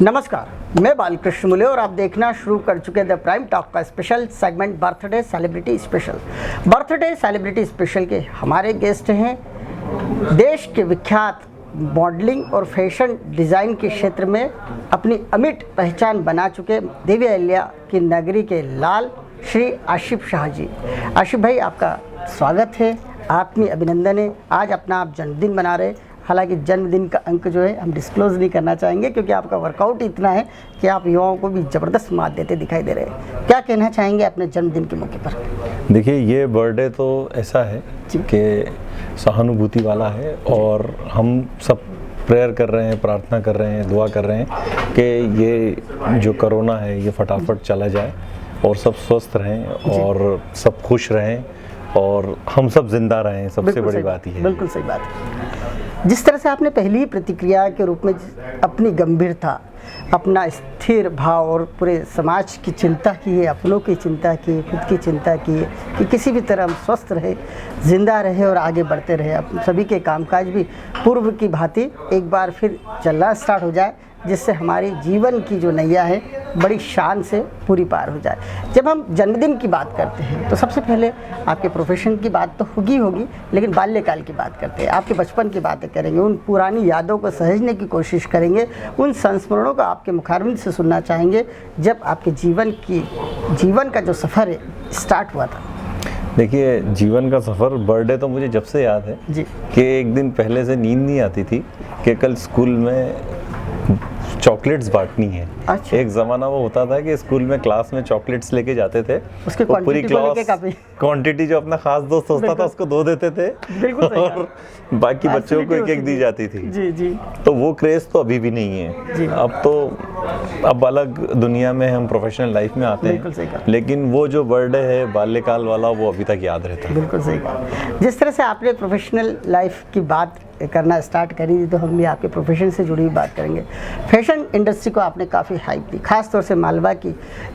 नमस्कार, मैं बालकृष्ण मुले और आप देखना शुरू कर चुके द प्राइम टॉक का special segment birthday celebrity special. Birthday celebrity special के हमारे गेस्ट हैं देश के विख्यात मॉडलिंग और फैशन डिज़ाइन के क्षेत्र में अपनी अमिट पहचान बना चुके देवी अहिल्या की नगरी के लाल श्री आशिफ शाह जी। आशिफ भाई, आपका स्वागत है, आत्मीय अभिनंदन है। आज अपना आप जन्मदिन मना रहे, हालांकि जन्मदिन का अंक जो है हम डिस्क्लोज़ नहीं करना चाहेंगे क्योंकि आपका वर्कआउट इतना है कि आप युवाओं को भी ज़बरदस्त मात देते दिखाई दे रहे हैं। क्या कहना चाहेंगे अपने जन्मदिन के मौके पर? देखिए, ये बर्थडे तो ऐसा है कि सहानुभूति वाला है और हम सब प्रेयर कर रहे हैं, प्रार्थना कर रहे हैं, दुआ कर रहे हैं कि ये जो कोरोना है ये फटाफट चला जाए और सब स्वस्थ रहें और सब खुश रहें और हम सब जिंदा रहें। सबसे बड़ी बात ये है। बिल्कुल सही बात है। जिस तरह से आपने पहली ही प्रतिक्रिया के रूप में अपनी गंभीरता, अपना स्थिर भाव और पूरे समाज की चिंता की है, अपनों की चिंता की, खुद की चिंता की है कि किसी भी तरह हम स्वस्थ रहे, जिंदा रहे और आगे बढ़ते रहे, अब सभी के कामकाज भी पूर्व की भांति एक बार फिर चलना स्टार्ट हो जाए, जिससे हमारी जीवन की जो नैया है बड़ी शान से पूरी पार हो जाए। जब हम जन्मदिन की बात करते हैं तो सबसे पहले आपके प्रोफेशन की बात तो होगी, लेकिन बाल्यकाल की बात करते हैं, आपके बचपन की बातें करेंगे, उन पुरानी यादों को सहेजने की कोशिश करेंगे, उन संस्मरणों को आपके मुखारबिन से सुनना चाहेंगे जब आपके जीवन का जो सफ़र है स्टार्ट हुआ था। देखिए, जीवन का सफ़र, बर्थडे तो मुझे जब से याद है जी कि एक दिन पहले से नींद नहीं आती थी कि कल स्कूल में चॉकलेट्स बांटनी है। अच्छा। एक ज़माना वो होता था कि स्कूल में क्लास में चॉकलेट्स लेके जाते थे, उसके पूरी क्लास क्वांटिटी जो अपना खास दोस्त होता था उसको दो देते थे। बिल्कुल सही और बाकी बच्चों को एक एक दी जाती थी। जी जी। तो वो क्रेज़ तो अभी भी नहीं है। अब अलग दुनिया में हम प्रोफेशनल लाइफ में आते हैं, लेकिन वो जो बर्थडे है बाल्यकाल वाला वो अभी तक याद रहता है। बिल्कुल सही कहा। जिस तरह से आपने प्रोफेशनल लाइफ की बात करना स्टार्ट करी थी तो हम भी आपके प्रोफेशन से जुड़ी हुई बात करेंगे। फैशन इंडस्ट्री को आपने काफ़ी हाइप दी, खासतौर से मालवा की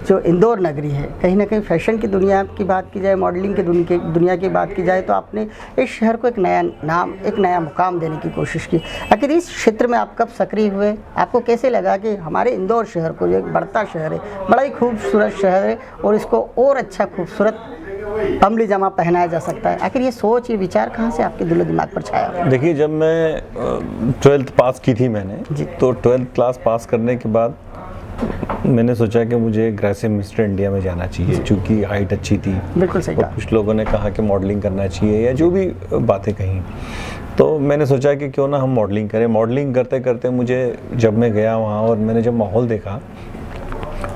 जो इंदौर नगरी है, कहीं ना कहीं फैशन की दुनिया की बात की जाए, मॉडलिंग की दुनिया की बात की जाए तो आपने इस शहर को एक नया नाम, एक नया मुकाम देने की कोशिश की। आखिर इस क्षेत्र में आप कब सक्रिय हुए? आपको कैसे लगा कि हमारे इंदौर शहर को, जो एक बढ़ता शहर है, बड़ा ही खूबसूरत शहर है और इसको और अच्छा खूबसूरत अमली जामा पहनाया जा सकता है? आखिर ये सोच, ये विचार कहाँ से आपके दिलो दिमाग पर छाया? देखिए, जब मैं 12th पास की थी मैंने, तो 12th क्लास पास करने के बाद मैंने सोचा कि मुझे ग्रेसिम मिस्टर इंडिया में जाना चाहिए, क्योंकि हाइट अच्छी थी। बिल्कुल सही कहा। कुछ लोगों ने कहा कि मॉडलिंग करना चाहिए या जो भी बातें कहीं, तो मैंने सोचा कि क्यों ना हम मॉडलिंग करें। मॉडलिंग करते करते मुझे, जब मैं गया वहाँ और मैंने जब माहौल देखा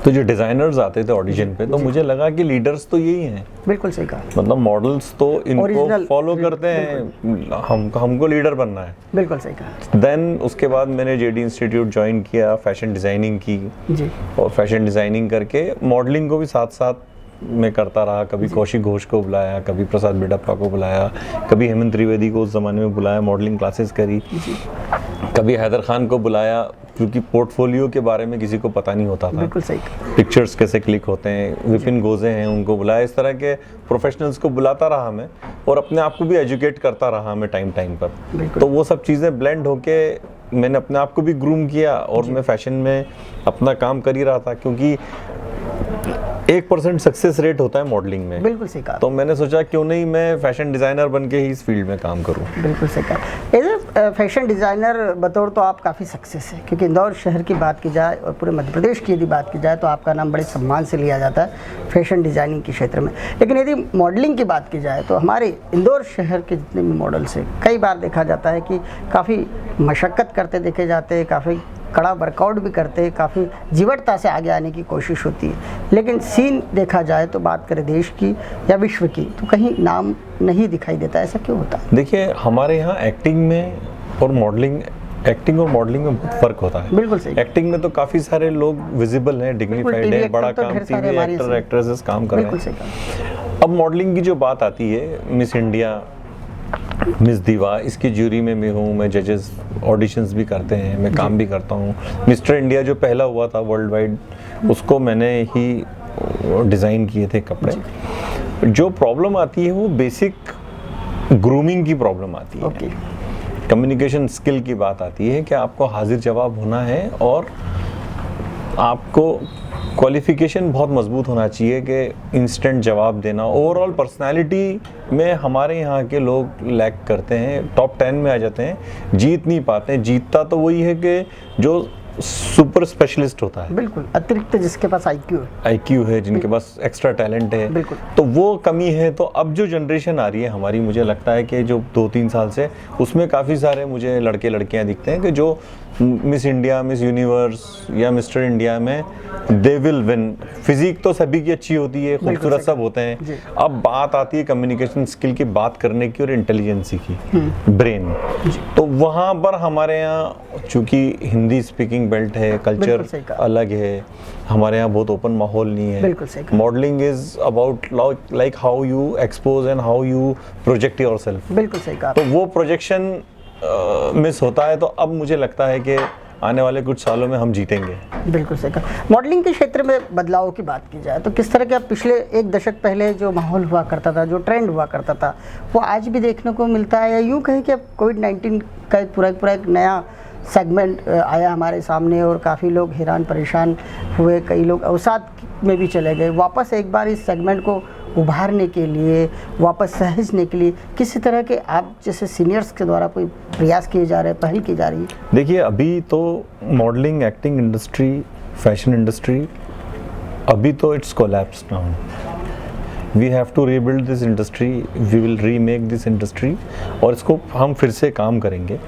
तो जो डिज़ाइनर्स आते थे ऑडिशन पे, तो मुझे लगा कि लीडर्स तो यही हैं। बिल्कुल सही कहा। मतलब मॉडल्स तो इनको फॉलो करते हैं, हमको लीडर बनना है। बिल्कुल सही कहा। देन उसके बाद मैंने जेडी इंस्टीट्यूट ज्वाइन किया, फैशन डिज़ाइनिंग की जी। और फैशन डिज़ाइनिंग करके मॉडलिंग को भी साथ साथ मैं करता रहा। कभी कौशिक घोष को बुलाया, कभी प्रसाद बिडप्पा को बुलाया, कभी हेमंत त्रिवेदी को उस ज़माने में बुलाया, मॉडलिंग क्लासेस करी, कभी हैदर खान को बुलाया, क्योंकि पोर्टफोलियो के बारे में किसी को पता नहीं होता था। बिल्कुल सही। पिक्चर्स कैसे क्लिक होते हैं, विपिन गोजे हैं, उनको बुलाया। इस तरह के प्रोफेशनल्स को बुलाता रहा मैं और अपने आप को भी एजुकेट करता रहा मैं टाइम पर। तो वो सब चीज़ें ब्लेंड होके मैंने अपने आप को भी ग्रूम किया और मैं फैशन में अपना काम कर ही रहा था, क्योंकि 1% सक्सेस रेट होता है मॉडलिंग में। बिल्कुल सही कहा। तो मैंने सोचा क्यों नहीं मैं फैशन डिज़ाइनर बन के ही इस फील्ड में काम करूं। बिल्कुल सही कहा। एज ए फैशन डिज़ाइनर बतौर तो आप काफ़ी सक्सेस है, क्योंकि इंदौर शहर की बात की जाए और पूरे मध्य प्रदेश की यदि बात की जाए तो आपका नाम बड़े सम्मान से लिया जाता है फैशन डिज़ाइनिंग के क्षेत्र में। लेकिन यदि मॉडलिंग की बात की जाए तो हमारे इंदौर शहर के जितने भी मॉडल्स हैं, कई बार देखा जाता है कि काफ़ी मशक्क़त करते देखे जाते हैं, काफ़ी कड़ा वर्कआउट भी करते हैं, काफ़ी जीवटता से आगे आने की कोशिश होती है। लेकिन सीन देखा जाए तो बात करें देश की या विश्व की, तो कहीं नाम नहीं दिखाई देता। ऐसा क्यों होता है? देखिए, हमारे यहाँ एक्टिंग और मॉडलिंग में बहुत फर्क होता है। बिल्कुल सही। एक्टिंग में तो काफ़ी सारे लोग विजिबल हैं, डिग्निफाइड हैं, बड़ा काम, टीवी एक्टर एक्ट्रेसेस काम कर रहे हैं। अब मॉडलिंग की जो बात आती है, मिस इंडिया, मिस दीवा, इसकी ज्यूरी में मैं हूँ, मैं जजेस ऑडिशंस भी करते हैं, मैं काम भी करता हूँ। मिस्टर इंडिया जो पहला हुआ था वर्ल्ड वाइड, उसको मैंने ही डिज़ाइन किए थे कपड़े। जो प्रॉब्लम आती है वो बेसिक ग्रूमिंग की प्रॉब्लम आती है। कम्युनिकेशन स्किल की बात आती है कि आपको हाजिर जवाब होना है और आपको क्वालिफिकेशन बहुत मजबूत होना चाहिए कि इंस्टेंट जवाब देना। ओवरऑल पर्सनालिटी में हमारे यहाँ के लोग लैक करते हैं, टॉप 10 में आ जाते हैं, जीत नहीं पाते हैं। जीतता तो वही है कि जो सुपर स्पेशलिस्ट होता है, बिल्कुल अतिरिक्त जिसके पास आईक्यू है, जिनके पास एक्स्ट्रा टैलेंट है, बिल्कुल। तो वो कमी है। तो अब जो जनरेशन आ रही है हमारी, मुझे लगता है कि जो 2-3 साल से, उसमें काफ़ी सारे मुझे लड़के लड़कियां दिखते हैं कि जो मिस इंडिया, मिस यूनिवर्स या मिस्टर इंडिया में दे विल विन। फिजिक तो सभी की अच्छी होती है, खूबसूरत सब होते हैं। अब बात आती है कम्युनिकेशन स्किल की, बात करने की और इंटेलिजेंसी की, ब्रेन। तो वहाँ पर हमारे यहाँ चूँकि हिंदी स्पीकिंग बेल्ट है, कल्चर अलग है, हमारे यहाँ बहुत ओपन माहौल नहीं है। Modelling is about like how you expose and how you project yourself. बिल्कुल सही कहा। तो वो प्रोजेक्शन मिस होता है। तो अब मुझे लगता है कि आने वाले कुछ सालों में हम जीतेंगे। बिल्कुल सही कहा। मॉडलिंग के क्षेत्र में बदलाव की बात की जाए तो किस तरह के पिछले 1 दशक पहले जो माहौल हुआ करता था, जो ट्रेंड हुआ करता था, वो आज भी देखने को मिलता है, या यूँ कहें कि अब कोविड-19 का पूरा एक नया सेगमेंट आया हमारे सामने और काफ़ी लोग हैरान परेशान हुए, कई लोग अवसाद में भी चले गए। वापस एक बार इस सेगमेंट को उभारने के लिए, वापस सहेजने के लिए किसी तरह के आप जैसे सीनियर्स के द्वारा कोई प्रयास किए जा रहे हैं, पहल की जा रही है? देखिए, अभी तो modelling, acting industry, fashion industry, अभी तो it's collapse now. We have to rebuild this industry, we will remake this industry, और इसको हम फिर से काम करेंगे।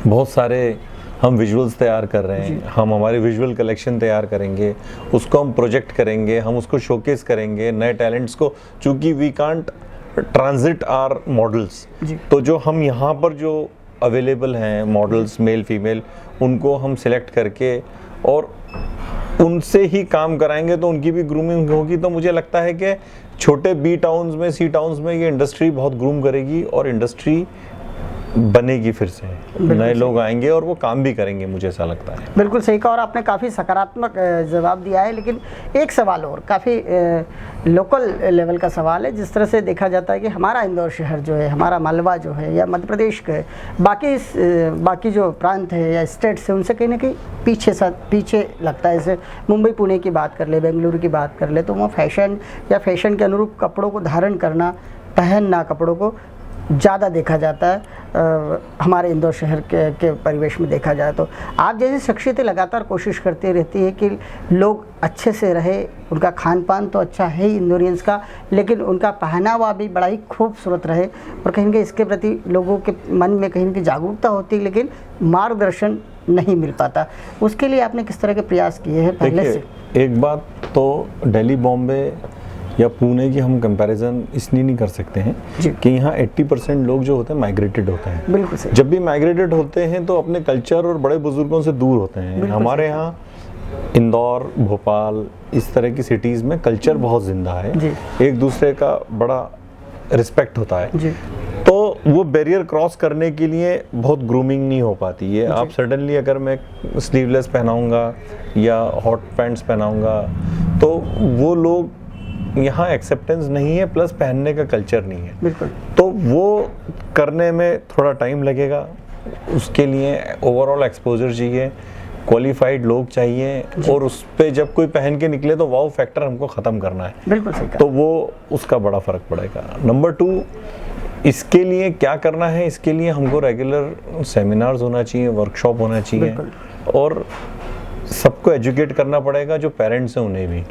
बहुत सारे हम विजुअल्स तैयार कर रहे हैं, हम हमारे विजुअल कलेक्शन तैयार करेंगे, उसको हम प्रोजेक्ट करेंगे, हम उसको शोकेस करेंगे नए टैलेंट्स को। चूँकि we can't transit our models, तो जो हम यहाँ पर जो अवेलेबल हैं मॉडल्स, मेल फीमेल, उनको हम सिलेक्ट करके और उनसे ही काम कराएंगे, तो उनकी भी ग्रूमिंग होगी। तो मुझे लगता है कि छोटे बी टाउन्स में, सी टाउन्स में ये इंडस्ट्री बहुत ग्रूम करेगी और इंडस्ट्री बनेगी फिर से, नए लोग आएंगे और वो काम भी करेंगे, मुझे ऐसा लगता है। बिल्कुल सही कहा, और आपने काफ़ी सकारात्मक जवाब दिया है। लेकिन एक सवाल और काफ़ी लोकल लेवल का सवाल है। जिस तरह से देखा जाता है कि हमारा इंदौर शहर जो है, हमारा मालवा जो है, या मध्य प्रदेश के बाकी जो प्रांत है या स्टेट्स है, उनसे कहीं ना कहीं पीछे लगता है। जैसे मुंबई पुणे की बात कर ले, बेंगलुरु की बात कर ले, तो वहाँ फैशन या फैशन के अनुरूप कपड़ों को धारण करना, पहनना कपड़ों को ज़्यादा देखा जाता है हमारे इंदौर शहर के परिवेश में देखा जाए। तो आप जैसी शख्सियतें लगातार कोशिश करती रहती है कि लोग अच्छे से रहे, उनका खान पान तो अच्छा है ही इंदौरियंस का, लेकिन उनका पहनावा भी बड़ा ही खूबसूरत रहे, और कहीं ना कहीं इसके प्रति लोगों के मन में कहीं ना कहीं जागरूकता होती है, लेकिन मार्गदर्शन नहीं मिल पाता। उसके लिए आपने किस तरह के प्रयास किए हैं पहले से? एक बात तो दिल्ली, बॉम्बे या पुणे की हम कंपैरिजन इसलिए नहीं कर सकते हैं कि यहाँ 80% लोग जो होते हैं माइग्रेटेड होते हैं। बिल्कुल सही। जब भी माइग्रेटेड होते हैं तो अपने कल्चर और बड़े बुजुर्गों से दूर होते हैं। हमारे यहाँ इंदौर, भोपाल, इस तरह की सिटीज़ में कल्चर बहुत जिंदा है, एक दूसरे का बड़ा रिस्पेक्ट होता है। तो वो बैरियर क्रॉस करने के लिए बहुत ग्रूमिंग नहीं हो पाती है। आप सडनली अगर मैं स्लीवलेस पहनाऊँगा या हॉट पैंट्स पहनाऊँगा, तो वो लोग यहाँ एक्सेप्टेंस नहीं है, प्लस पहनने का कल्चर नहीं है। बिल्कुल। तो वो करने में थोड़ा टाइम लगेगा, उसके लिए ओवरऑल एक्सपोजर चाहिए, क्वालिफाइड लोग चाहिए, और उस पे जब कोई पहन के निकले तो वाव फैक्टर हमको ख़त्म करना है। बिल्कुल सही। तो वो उसका बड़ा फ़र्क पड़ेगा। नंबर 2, इसके लिए क्या करना है? इसके लिए हमको रेगुलर सेमिनार्स होना चाहिए, वर्कशॉप होना चाहिए, और सबको एजुकेट करना पड़ेगा, जो पेरेंट्स हैं उन्हें भी,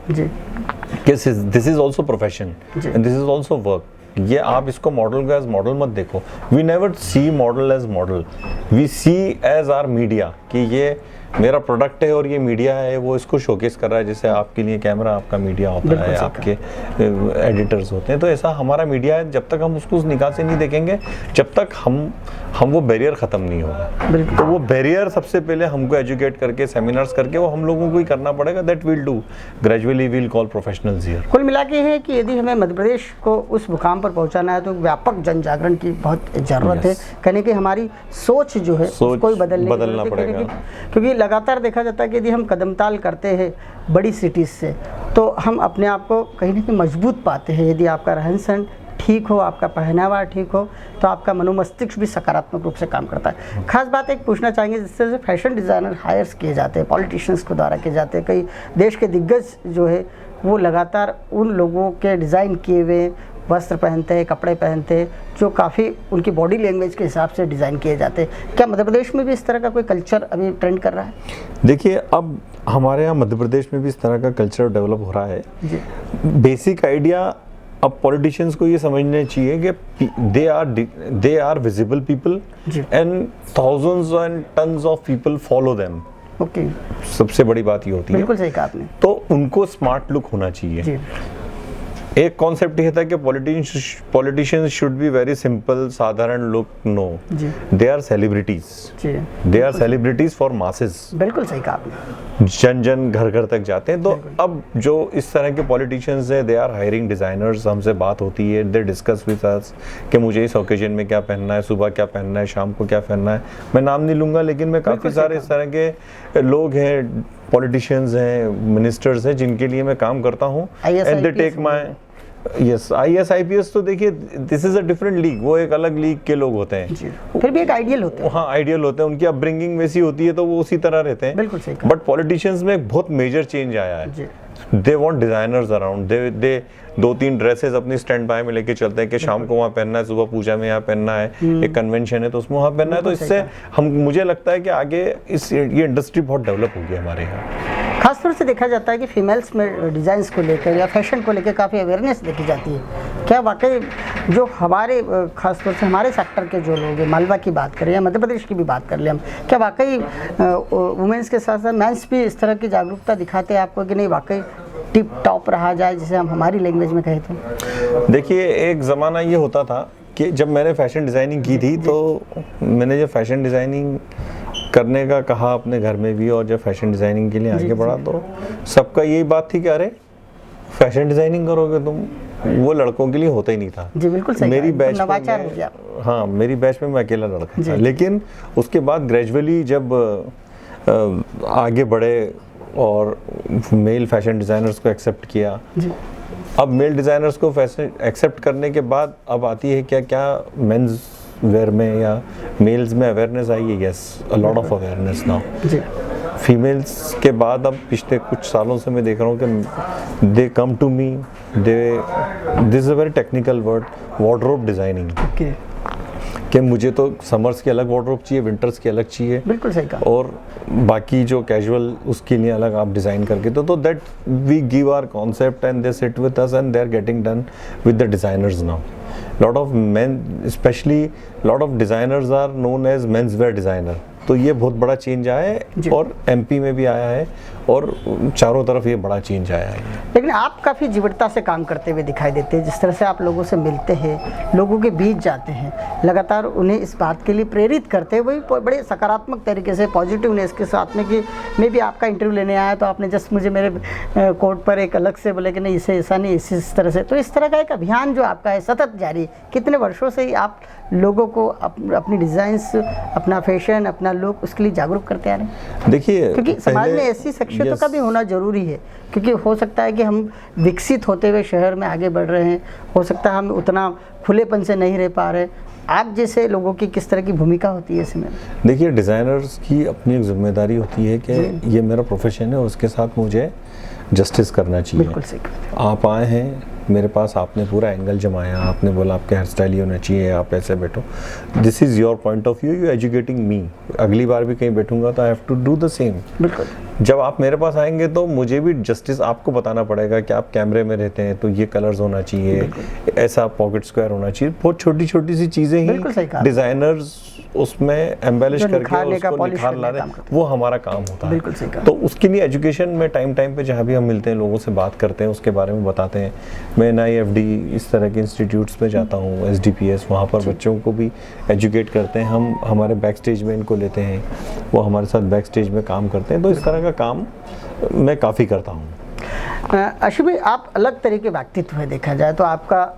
this is also profession and this is also work. ये आप इसको मॉडल को एज मॉडल मत देखो। We never see model as model, we see as our media, कि ये मेरा प्रोडक्ट है और ये मीडिया है, वो इसको शोकेस कर रहा है। जैसे आपके लिए कैमरा आपका मीडिया होता है, आपके एडिटर्स होते हैं, तो ऐसा हमारा मीडिया है। जब तक हम उसको उस निगाह से नहीं देखेंगे, जब तक हम वो बैरियर ख़त्म नहीं होगा। तो वो बैरियर सबसे पहले हमको एजुकेट करके, सेमिनार्स करके, वो हम लोगों को ही करना पड़ेगा। That will do gradually, will call professionals here. कुल मिला के है कि यदि हमें मध्य प्रदेश को उस मुकाम पर पहुंचाना है तो व्यापक जन जागरण की बहुत ज़रूरत है। कहने की हमारी सोच जो है उसको ही बदलना पड़ेगा, क्योंकि लगातार देखा जाता है कि यदि हम कदमताल करते हैं बड़ी सिटीज़ से, तो हम अपने आप को कहीं ना कहीं मजबूत पाते हैं। यदि आपका रहन सहन ठीक हो, आपका पहनावा ठीक हो, तो आपका मनोमस्तिष्क भी सकारात्मक रूप से काम करता है। खास बात एक पूछना चाहेंगे, जिस तरह से फैशन डिज़ाइनर हायर्स किए जाते हैं, पॉलिटिशियंस के द्वारा किए जाते हैं, कई देश के दिग्गज जो है वो लगातार उन लोगों के डिज़ाइन किए हुए वस्त्र पहनते हैं, कपड़े पहनते हैं, जो काफ़ी उनकी बॉडी लैंग्वेज के हिसाब से डिज़ाइन किए जाते हैं। क्या मध्य प्रदेश में भी इस तरह का कोई कल्चर अभी ट्रेंड कर रहा है? देखिए, अब हमारे यहाँ मध्य प्रदेश में भी इस तरह का कल्चर डेवलप हो रहा है। बेसिक आइडिया अब पॉलिटिशियंस को ये समझना चाहिए कि they are visible people and thousands and tons of people follow them. Okay, सबसे बड़ी बात ये होती है। बिल्कुल सही कहा आपने। तो उनको स्मार्ट लुक होना चाहिए जी। एक कॉन्सेप्ट ये था कि politicians should be very simple, साधारण लुक। No, they are celebrities, they are celebrities for masses. बिल्कुल सही कहा आपने। जन जन घर घर तक जाते हैं। तो अब जो इस तरह के पॉलिटिशियंस हैं, दे आर हायरिंग डिजाइनर्स। हमसे बात होती है, दे डिस्कस विद अस कि मुझे इस ओकेजन में क्या पहनना है, सुबह क्या पहनना है, शाम को क्या पहनना है। मैं नाम नहीं लूंगा, लेकिन मैं काफ़ी सारे इस तरह के लोग हैं, पॉलिटिशियंस हैं, मिनिस्टर्स हैं, जिनके लिए मैं काम करता हूँ। And they take my yes IAS IPS। तो देखिए, this is a different league, वो एक अलग लीग के लोग होते हैं, फिर भी एक आइडियल होते हैं। हाँ, आइडियल होते हैं, उनकी अपब्रिंगिंग वैसी होती है तो वो उसी तरह रहते हैं। बिल्कुल सही। बट पॉलिटिशियंस में एक बहुत मेजर चेंज आया है। They want designers around, they 2-3 dresses अपनी स्टैंड बाय में लेके चलते हैं कि शाम को वहाँ पहनना है, सुबह पूजा में यहाँ पहनना है, एक कन्वेंशन है तो उसमें वहाँ पहनना है। तो इससे मुझे लगता है कि आगे ये इंडस्ट्री बहुत डेवलप होगी हमारे यहाँ। खासतौर से देखा जाता है कि फीमेल्स में डिज़ाइंस को लेकर या फैशन को लेकर काफ़ी अवेयरनेस देखी जाती है। क्या वाकई जो हमारे खासतौर से हमारे सेक्टर के जो लोग हैं, मालवा की बात करें या मध्य प्रदेश की भी बात कर लें हम, क्या वाकई वुमेंस के साथ साथ मेंस भी इस तरह की जागरूकता दिखाते हैं आपको कि नहीं वाकई टिप टॉप रहा जाए, जिसे हम हमारी लैंग्वेज में कहें तो? देखिए, एक ज़माना ये होता था कि जब मैंने फैशन डिज़ाइनिंग की थी, तो मैंने जब फैशन डिज़ाइनिंग करने का कहा अपने घर में भी, और जब फैशन डिज़ाइनिंग के लिए आगे बढ़ा तो सबका यही बात थी कि अरे फैशन डिज़ाइनिंग करोगे तुम, वो लड़कों के लिए होता ही नहीं था। जी बिल्कुल सही। मेरी बैच नवाचार हो गया। हाँ, मेरी बैच में मैं अकेला लड़का था। लेकिन उसके बाद ग्रेजुअली जब आगे बढ़े और मेल फैशन डिज़ाइनर्स को एक्सेप्ट किया, अब मेल डिज़ाइनर्स को फैशन एक्सेप्ट करने के बाद अब आती है क्या मेंस वेयर में या मेल्स में अवेयरनेस आई है। Yes, a lot of awareness now. Females के बाद अब पिछले कुछ सालों से मैं देख रहा हूँ कि they come to me, this is a very technical word, wardrobe designing. कि मुझे तो समर्स की अलग वार्डरोब चाहिए, विंटर्स की अलग चाहिए। बिल्कुल सही कहा। और बाकी जो कैजुअल उसके लिए अलग आप डिज़ाइन करके तो that we give our concept and they sit with us and they are getting done with the designers now. lot of men, especially lot of designers are known as menswear designer। तो ये बहुत बड़ा change आया है और MP में भी आया है और चारों तरफ ये बड़ा चेंज आया है। लेकिन आप काफ़ी जीवटता से काम करते हुए दिखाई देते हैं, जिस तरह से आप लोगों से मिलते हैं, लोगों के बीच जाते हैं, लगातार उन्हें इस बात के लिए प्रेरित करते हैं, वही बड़े सकारात्मक तरीके से पॉजिटिवनेस के साथ में। कि मैं भी आपका इंटरव्यू लेने आया तो आपने जस्ट मुझे मेरे कोर्ट पर एक अलग से बोले कि नहीं इसे ऐसा नहीं, इस तरह से। तो इस तरह का एक अभियान जो आपका है सतत जारी, कितने वर्षों से ही आप लोगों को अपनी डिज़ाइंस, अपना फैशन, अपना लुक, उसके लिए जागरूक करते आ रहे हैं? देखिए, क्योंकि समाज में ऐसी शख्सियतों का भी होना जरूरी है, क्योंकि हो सकता है कि हम विकसित होते हुए शहर में आगे बढ़ रहे हैं, हो सकता है हम उतना खुलेपन से नहीं रह पा रहे। आप जैसे लोगों की किस तरह की भूमिका होती है इसमें? देखिए, डिज़ाइनर्स की अपनी एक जिम्मेदारी होती है कि ये मेरा प्रोफेशन है और उसके साथ मुझे जस्टिस करना चाहिए। बिल्कुल सही। आप आए हैं मेरे पास, आपने पूरा एंगल जमाया, आपने बोला आपके हेयर स्टाइल ये होना चाहिए, आप ऐसे बैठो, this is your point of view, you educating me. अगली बार भी कहीं बैठूंगा तो I have to do the same. बिल्कुल। जब आप मेरे पास आएंगे तो मुझे भी जस्टिस आपको बताना पड़ेगा कि आप कैमरे में रहते हैं तो ये कलर्स होना चाहिए, ऐसा पॉकेट स्क्वायर होना चाहिए। बहुत छोटी छोटी सी चीज़ें ही डिज़ाइनर्स उसमें एम्बेलिश करके उसको निखार ला रहे हैं, वो हमारा काम होता है। बिल्कुल सही कहा। तो उसके लिए एजुकेशन में टाइम पे जहाँ भी हम मिलते हैं, लोगों से बात करते हैं, उसके बारे में बताते हैं। मैं NIFD इस तरह के इंस्टीट्यूट्स में जाता हूँ, SDPS, वहाँ पर बच्चों को भी एजुकेट करते हैं। हम हमारे बैक स्टेज में इनको लेते हैं, वो हमारे साथ बैक स्टेज में काम करते हैं। तो इस तरह का काम मैं काफ़ी करता हूँ। अशु भाई, आप अलग तरह के व्यक्तित्व है, देखा जाए तो आपका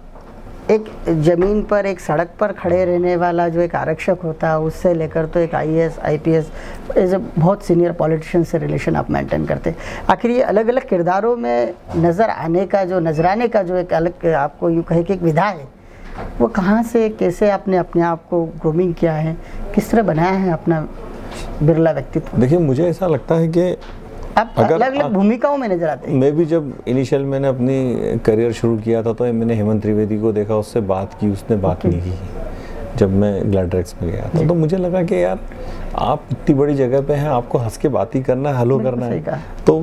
एक ज़मीन पर, एक सड़क पर खड़े रहने वाला जो एक आरक्षक होता है, उससे लेकर तो एक IAS IPS एज ए बहुत सीनियर पॉलिटिशियन से रिलेशन आप मेंटेन करते हैं। आखिर ये अलग अलग किरदारों में नज़र आने का जो, नजराने का जो एक अलग आपको यूँ कहे कि एक विधा है, वो कहाँ से कैसे आपने अपने आप को ग्रूमिंग किया है, किस तरह बनाया है अपना बिरला व्यक्तित्व? देखिए मुझे ऐसा लगता है कि आप अलग अलग भूमिकाओं में नजर आते हैं। मैं भी जब इनिशियल मैंने अपनी करियर शुरू किया था तो मैंने हेमंत त्रिवेदी को देखा, उससे बात की, उसने बात नहीं की। जब मैं ग्लैडरेक्स में गया था तो मुझे लगा कि यार आप इतनी बड़ी जगह पे हैं, आपको हंस के बात ही करना है, हेलो करना है। तो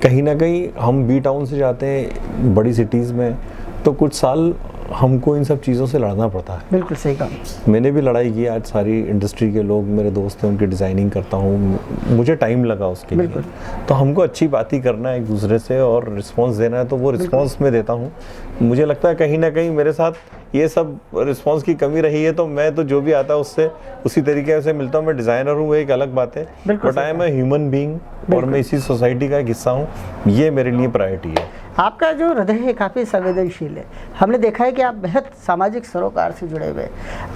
कहीं ना कहीं हम बी टाउन से जाते हैं बड़ी सिटीज़ में, तो कुछ साल हमको इन सब चीज़ों से लड़ना पड़ता है। बिल्कुल सही कहा। मैंने भी लड़ाई की। आज सारी इंडस्ट्री के लोग मेरे दोस्त हैं, उनकी डिज़ाइनिंग करता हूँ, मुझे टाइम लगा उसके लिए। तो हमको अच्छी बात ही करना है एक दूसरे से और रिस्पांस देना है, तो वो रिस्पांस मैं देता हूँ। मुझे लगता है कहीं ना कहीं मेरे साथ ये सब रिस्पांस की कमी रही है, तो मैं तो जो भी आता है उससे उसी तरीके से मिलता हूँ। मैं डिज़ाइनर हूँ, वो एक अलग बात है, but I am a human being और मैं इसी सोसाइटी का एक हिस्सा हूँ। ये मेरे लिए प्रायोरिटी है। आपका जो हृदय है काफ़ी संवेदनशील है। हमने देखा है कि आप बेहद सामाजिक सरोकार से जुड़े हुए,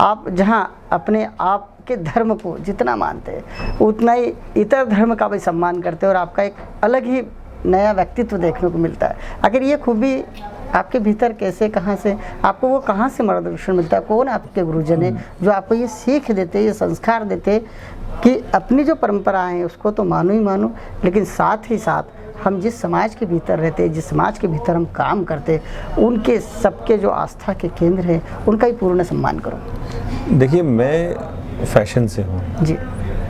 आप जहां अपने आप के धर्म को जितना मानते हैं उतना ही इतर धर्म का भी सम्मान करते हैं और आपका एक अलग ही नया व्यक्तित्व देखने को मिलता है। आखिर ये खूबी आपके भीतर कैसे, कहाँ से आपको वो कहाँ से मार्गदर्शन मिलता है? कौन आपके गुरुजन है जो आपको ये सीख देते, ये संस्कार देते कि अपनी जो परंपराएं हैं उसको तो मानो ही मानो, लेकिन साथ ही साथ हम जिस समाज के भीतर रहते हैं, जिस समाज के भीतर हम काम करते हैं, उनके सबके जो आस्था के केंद्र हैं उनका ही पूर्ण सम्मान करो। देखिए मैं फैशन से हूँ जी,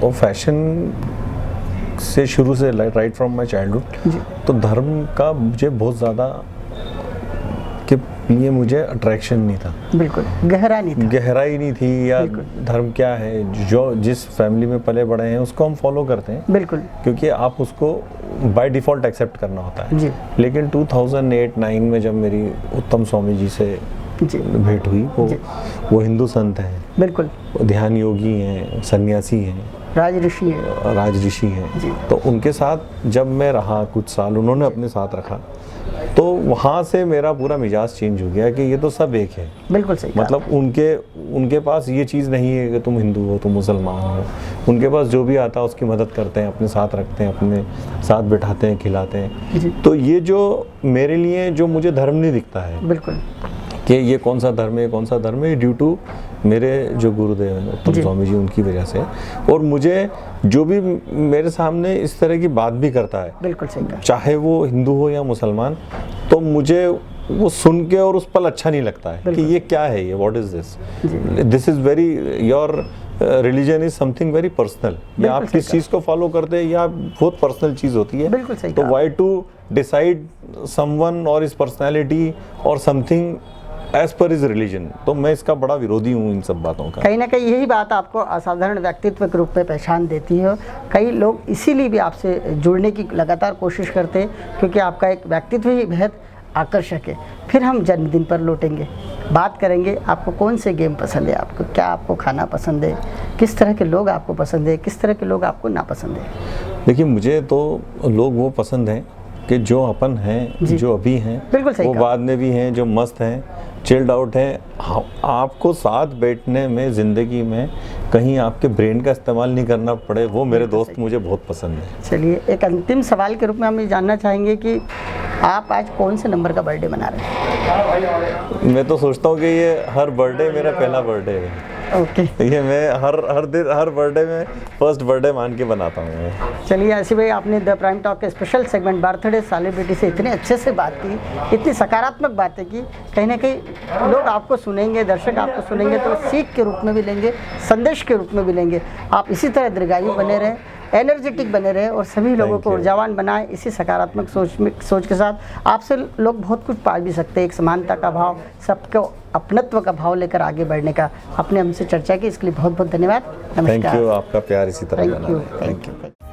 और फैशन से शुरू से राइट फ्रॉम माय चाइल्डहुड, तो धर्म का मुझे बहुत ज़्यादा के लिए मुझे अट्रैक्शन नहीं था। बिल्कुल गहराई नहीं थी, या धर्म क्या है, जो जिस फैमिली में पले बड़े हैं उसको हम फॉलो करते हैं। बिल्कुल, क्योंकि आप उसको बाय डिफ़ॉल्ट एक्सेप्ट करना होता है जी। लेकिन 2008-9 में जब मेरी उत्तम स्वामी जी से भेंट हुई, वो हिंदू संत हैं, बिल्कुल ध्यान योगी हैं, सन्यासी हैं, राज ऋषि हैं। तो उनके साथ जब मैं रहा कुछ साल, उन्होंने अपने साथ रखा, तो वहाँ से मेरा पूरा मिजाज चेंज हो गया कि ये तो सब एक है। बिल्कुल सही। मतलब उनके पास ये चीज़ नहीं है कि तुम हिंदू हो, तुम मुसलमान हो। उनके पास जो भी आता है उसकी मदद करते हैं, अपने साथ रखते हैं, अपने साथ बिठाते हैं, खिलाते हैं। तो ये जो मेरे लिए जो मुझे धर्म नहीं दिखता है, बिल्कुल कि ये कौन सा धर्म है, कौन सा धर्म है, ड्यू टू मेरे जो गुरुदेव हैं उत्तम स्वामी जी, उनकी वजह से। और मुझे जो भी मेरे सामने इस तरह की बात भी करता है, बिल्कुल सही, चाहे वो हिंदू हो या मुसलमान, तो मुझे वो सुन के और उस पल अच्छा नहीं लगता है कि ये क्या है, ये what is this, this is very, your religion is something very personal. या आप किस चीज़ को फॉलो करते हैं या बहुत पर्सनल चीज़ होती है। बिल्कुल सही। तो वाई टू डिसाइड समवन और इस पर्सनैलिटी और something as per is religion. तो मैं इसका बड़ा विरोधी हूँ इन सब बातों का। कहीं ना कहीं यही बात आपको असाधारण व्यक्तित्व के रूप में पहचान देती है। कई लोग इसीलिए भी आपसे जुड़ने की लगातार कोशिश करते हैं क्योंकि आपका एक व्यक्तित्व ही बेहद आकर्षक है। फिर हम जन्मदिन पर लौटेंगे, बात करेंगे आपको कौन से गेम पसंद है, आपको क्या, आपको खाना पसंद है, किस तरह के लोग आपको पसंद है, किस तरह के लोग आपको नापसंद है। देखिए मुझे तो लोग वो पसंद हैं कि जो अपन हैं, जो अभी हैं, बिल्कुल सही, वो बाद में भी हैं, जो मस्त हैं, चिल्ड आउट हैं। आपको साथ बैठने में, ज़िंदगी में कहीं आपके ब्रेन का इस्तेमाल नहीं करना पड़े, वो मेरे दोस्त मुझे बहुत पसंद है। चलिए एक अंतिम सवाल के रूप में हम ये जानना चाहेंगे कि आप आज कौन से नंबर का बर्थडे मना रहे हैं? मैं तो सोचता हूँ कि ये हर बर्थडे मेरा पहला बर्थडे है। ओके। ये मैं हर बर्थडे में फर्स्ट बर्थडे मान के बनाता हूँ। चलिए आसिफ भाई, आपने द प्राइम टॉक के स्पेशल सेगमेंट बर्थडे सेलिब्रिटी से इतने अच्छे से बात की, इतनी सकारात्मक बातें की। कहीं ना कहीं लोग आपको सुनेंगे, दर्शक आपको सुनेंगे तो सीख के रूप में भी लेंगे, संदेश के रूप में भी लेंगे। आप इसी तरह दीर्घायु बने रहें, एनर्जेटिक बने रहे और सभी लोगों को ऊर्जावान बनाएं। इसी सकारात्मक सोच के साथ आपसे लोग बहुत कुछ पा भी सकते हैं। एक समानता का भाव, सबको अपनत्व का भाव लेकर आगे बढ़ने का आपने हमसे चर्चा की, इसके लिए बहुत बहुत धन्यवाद। नमस्कार। थैंक यू, आपका प्यार इसी तरह बना रहे। Thank you.